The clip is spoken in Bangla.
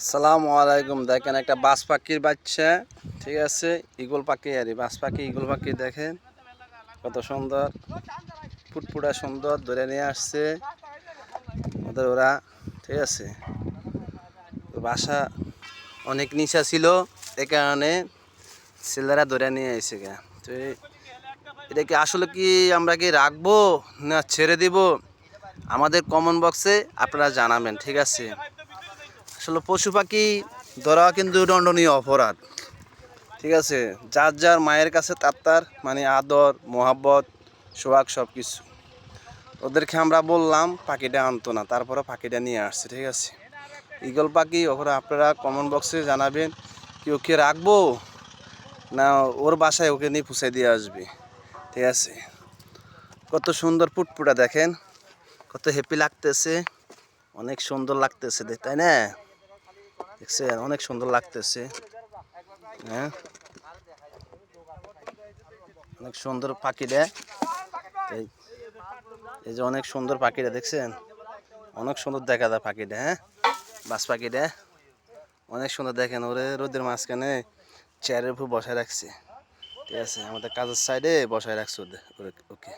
আসসালামু আলাইকুম। দেখেন একটা বাজ পাখির বাচ্চা, ঠিক আছে, ইগল পাখি আর বাজ পাখি ইগল পাখি দেখেন কত সুন্দর, ফুটফুটা সুন্দর ধরে নিয়ে আসছে ওদের ওরা, ঠিক আছে। বাসা অনেক নিচা ছিল, এ কারণে ছেলেরা ধরে নিয়ে এসে গা। তো এটা কি আসলে কি আমরা কি রাখবো না ছেড়ে দিব, আমাদের কমেন্ট বক্সে আপনারা জানাবেন, ঠিক আছে। আসলে পশু পাখি ধরা কিন্তু দণ্ডনীয় অপরাধ, ঠিক আছে। যার যার মায়ের কাছে তার মানে আদর মোহাব্বত সোহাগ সব কিছু। ওদেরকে আমরা বললাম পাখিটা আনতো না, তারপরে পাখিটা নিয়ে আসছে, ঠিক আছে। ঈগল পাখি ওখানে আপনারা কমেন্ট বক্সে জানাবেন কি ওকে রাখবো না ওর বাসায় ওকে নিয়ে পুষে দিয়ে আসবে, ঠিক আছে। কত সুন্দর পুটপুটা দেখেন, কত হ্যাপি লাগতেছে, অনেক সুন্দর লাগতেছে তাই না, দেখছেন অনেক সুন্দর লাগতেছে। হ্যাঁ, অনেক সুন্দর পাখিটা, এই এই যে অনেক সুন্দর পাখিটা দেখছেন, অনেক সুন্দর দেখা যায় পাখিটা। হ্যাঁ, বাস পাখিটা অনেক সুন্দর দেখেন, ওরে রোদের মাঝখানে চেয়ারের উপর বসায় রাখছে, ঠিক আছে, আমাদের কাজের সাইডে বসায় রাখছে ওকে।